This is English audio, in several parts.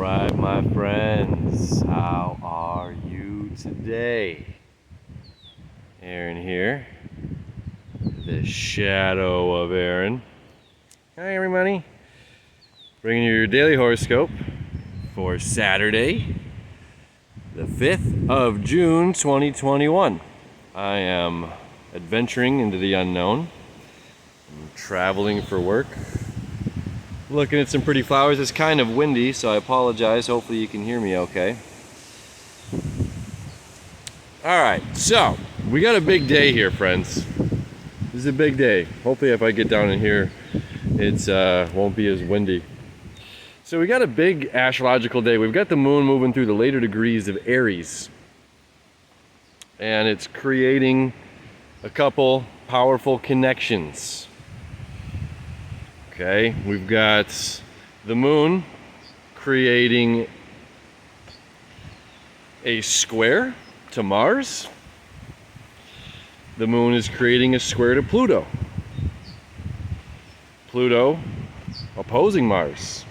Alright, my friends, how are you today? Aaron here, the shadow of Aaron. Hi everybody, bringing you your daily horoscope for Saturday, the 5th of June 2021. I am adventuring into the unknown. I'm traveling for work. Looking at some pretty flowers. It's kind of windy, so I apologize. Hopefully you can hear me okay. Alright, so we got a big day here, friends. This is a big day. Hopefully if I get down in here, it won't be as windy. So we got a big astrological day. We've got the moon moving through the later degrees of Aries. And it's creating a couple powerful connections. Okay, we've got the moon creating a square to Mars. The moon is creating a square to Pluto. Pluto opposing Mars.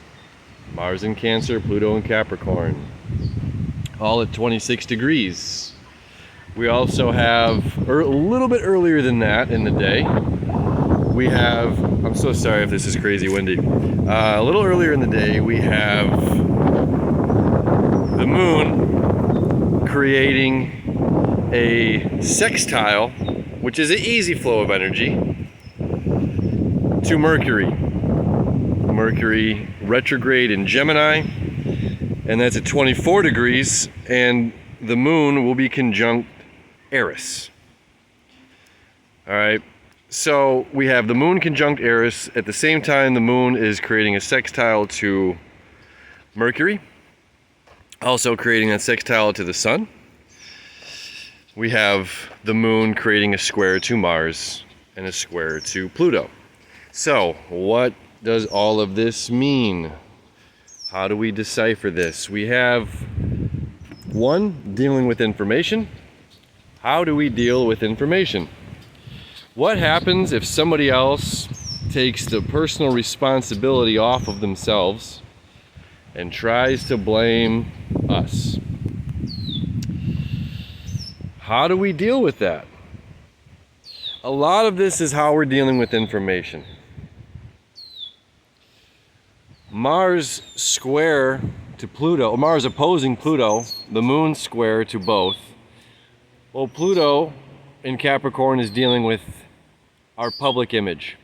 Mars in Cancer, Pluto in Capricorn. All at 26 degrees. We also have, a little bit earlier than that in the day, we have, I'm so sorry if this is crazy windy. A little earlier in the day, we have the moon creating a sextile, which is an easy flow of energy, to Mercury. Mercury retrograde in Gemini, and that's at 24 degrees, and the moon will be conjunct Eris. All right. So we have the moon conjunct Eris. At the same time, the moon is creating a sextile to Mercury, also creating a sextile to the sun. We have the moon creating a square to Mars and a square to Pluto. So what does all of this mean? How do we decipher this? We have one, dealing with information. How do we deal with information? What happens if somebody else takes the personal responsibility off of themselves and tries to blame us? How do we deal with that? A lot of this is how we're dealing with information. Mars square to Pluto, Mars opposing Pluto, the moon square to both. Well, Pluto in Capricorn is dealing with our public image.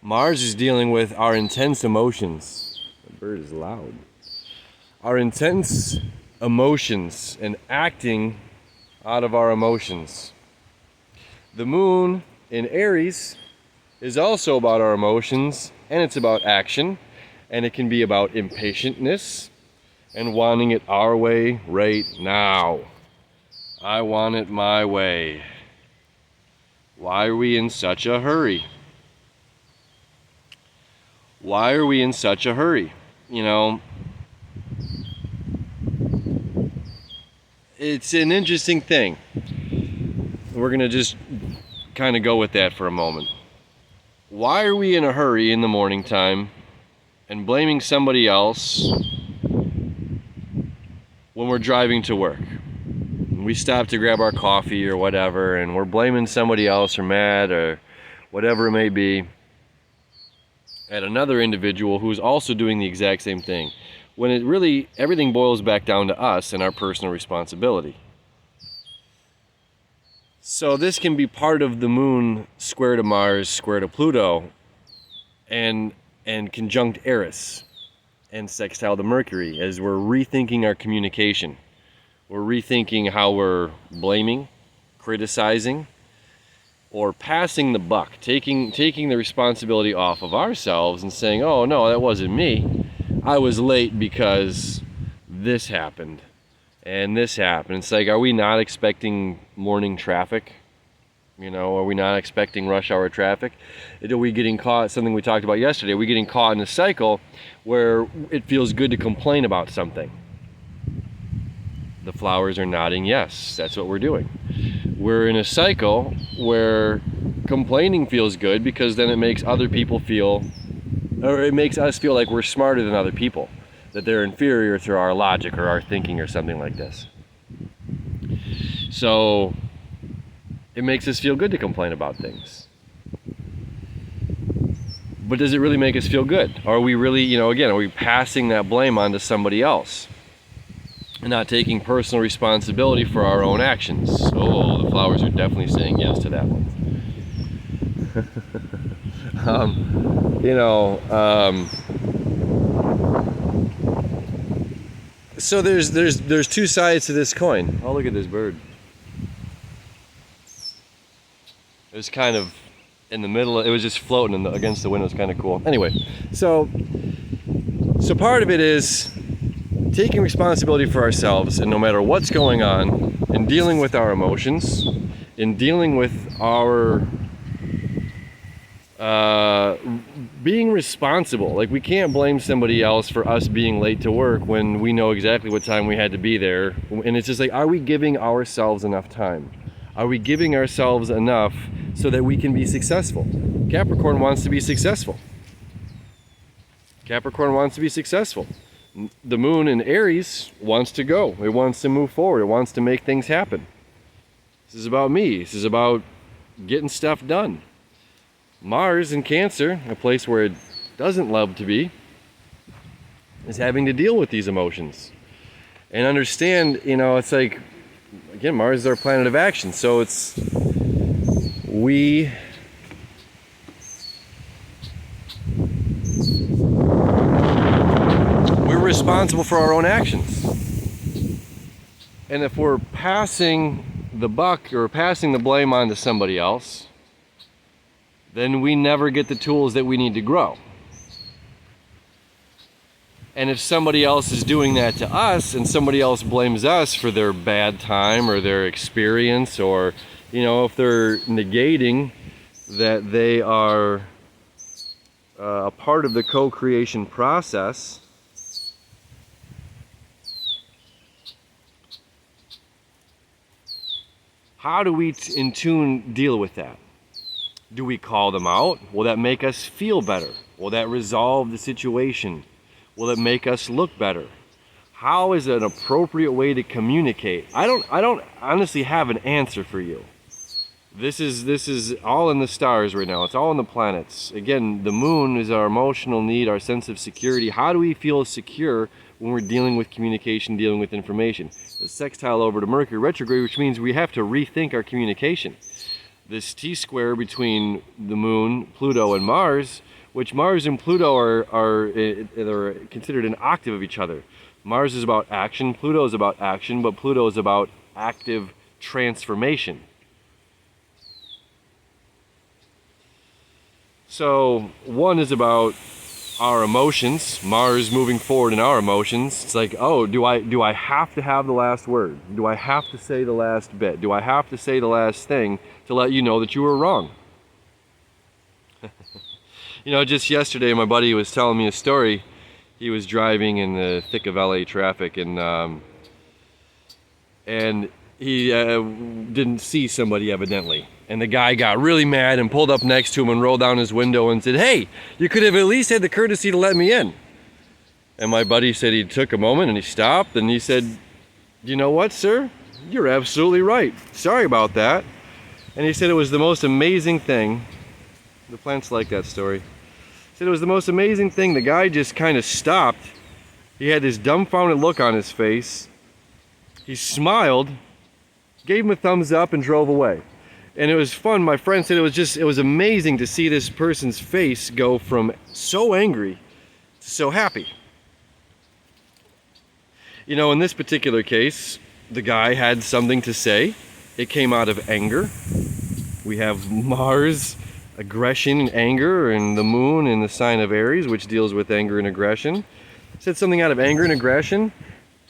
Mars is dealing with our intense emotions. The bird is loud. Our intense emotions and acting out of our emotions. The moon in Aries is also about our emotions, and it's about action, and it can be about impatientness and wanting it our way right now. I want it my way. Why are we in such a hurry? Why are we in such a hurry? You know, it's an interesting thing. We're going to just kind of go with that for a moment. Why are we in a hurry in the morning time and blaming somebody else when we're driving to work? We stop to grab our coffee or whatever, and we're blaming somebody else or mad or whatever it may be at another individual who's also doing the exact same thing, when it really, everything boils back down to us and our personal responsibility. So this can be part of the moon square to Mars, square to Pluto, and conjunct Eris and sextile to Mercury, as we're rethinking our communication. We're rethinking how we're blaming, criticizing, or passing the buck, taking the responsibility off of ourselves and saying, oh no, that wasn't me. I was late because this happened and this happened. It's like, are we not expecting morning traffic? You know, are we not expecting rush hour traffic? Are we getting caught, something we talked about yesterday, are we getting caught in a cycle where it feels good to complain about something? The flowers are nodding yes, that's what we're doing. We're in a cycle where complaining feels good because then it makes other people feel or it makes us feel like we're smarter than other people, that they're inferior through our logic or our thinking or something like this. So it makes us feel good to complain about things. But does it really make us feel good? Are we really, again, are we passing that blame on to somebody else and not taking personal responsibility for our own actions? Oh, the flowers are definitely saying yes to that one. So there's two sides to this coin. Oh, look at this bird. It was kind of in the middle. It was just floating against the window. It's kind of cool. Anyway, so part of it is taking responsibility for ourselves, and no matter what's going on, in dealing with our emotions, in dealing with our being responsible. Like, we can't blame somebody else for us being late to work when we know exactly what time we had to be there. And it's just like, are we giving ourselves enough time? Are we giving ourselves enough so that we can be successful? Capricorn wants to be successful. Capricorn wants to be successful. The moon in Aries wants to go. It wants to move forward. It wants to make things happen. This is about me. This is about getting stuff done. Mars in Cancer, a place where it doesn't love to be, is having to deal with these emotions. And understand, it's like, again, Mars is our planet of action. So we're responsible for our own actions. And if we're passing the buck or passing the blame on to somebody else, then we never get the tools that we need to grow. And if somebody else is doing that to us, and somebody else blames us for their bad time or their experience, or if they're negating that they are a part of the co-creation process, how do we in tune deal with that? Do we call them out? Will that make us feel better? Will that resolve the situation? Will it make us look better? How is an appropriate way to communicate? I don't honestly have an answer for you. This is all in the stars right now. It's all in the planets. Again, the moon is our emotional need, our sense of security. How do we feel secure when we're dealing with communication, dealing with information? The sextile over to Mercury retrograde, which means we have to rethink our communication. This T-square between the moon, Pluto, and Mars, which Mars and Pluto are considered an octave of each other. Mars is about action, Pluto is about action, but Pluto is about active transformation. So one is about our emotions, Mars moving forward in our emotions. It's like, oh, do I have to have the last word? Do I have to say the last bit? Do I have to say the last thing to let you know that you were wrong? Just yesterday my buddy was telling me a story. He was driving in the thick of LA traffic, and he didn't see somebody evidently. And the guy got really mad and pulled up next to him and rolled down his window and said, "Hey, you could have at least had the courtesy to let me in." And my buddy said he took a moment and he stopped and he said, "You know what, sir? You're absolutely right. Sorry about that." And he said it was the most amazing thing. The plants like that story. He said it was the most amazing thing. The guy just kind of stopped. He had this dumbfounded look on his face. He smiled, gave him a thumbs up, and drove away. And it was fun. My friend said it was amazing to see this person's face go from so angry to so happy. In this particular case, the guy had something to say. It came out of anger. We have Mars, aggression and anger, and the moon in the sign of Aries, which deals with anger and aggression. Said something out of anger and aggression,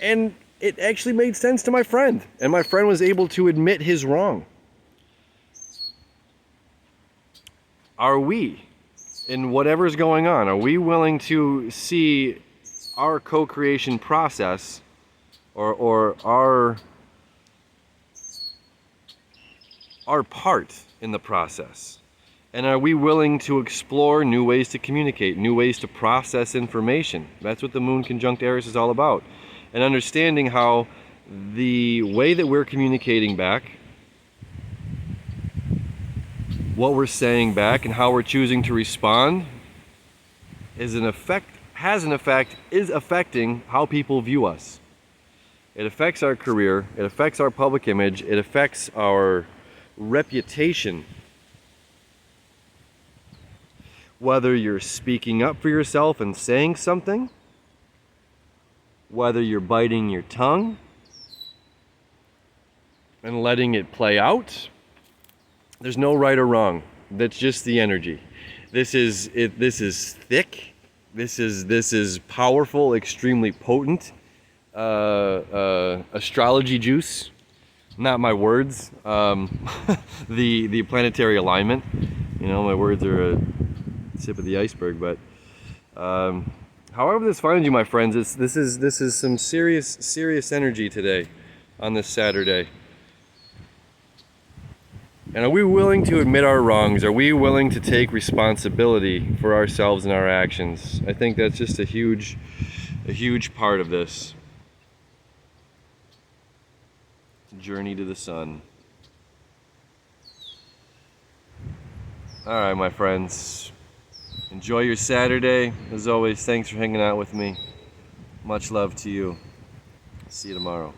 and it actually made sense to my friend. And my friend was able to admit his wrong. Are we, in whatever's going on, are we willing to see our co-creation process or our part in the process? And are we willing to explore new ways to communicate, new ways to process information? That's what the moon conjunct Eris is all about. And understanding how the way that we're communicating back, what we're saying back, and how we're choosing to respond is affecting how people view us. It affects our career, it affects our public image, it affects our reputation. Whether you're speaking up for yourself and saying something, whether you're biting your tongue and letting it play out, there's no right or wrong. That's just the energy. This is thick. This is powerful, extremely potent. Astrology juice, not my words. The planetary alignment. You know, my words are a tip of the iceberg, but however this finds you, my friends, this is some serious energy today on this Saturday. And are we willing to admit our wrongs? Are we willing to take responsibility for ourselves and our actions? I think that's just a huge part of this journey to the sun. All right, my friends. Enjoy your Saturday. As always, thanks for hanging out with me. Much love to you. See you tomorrow.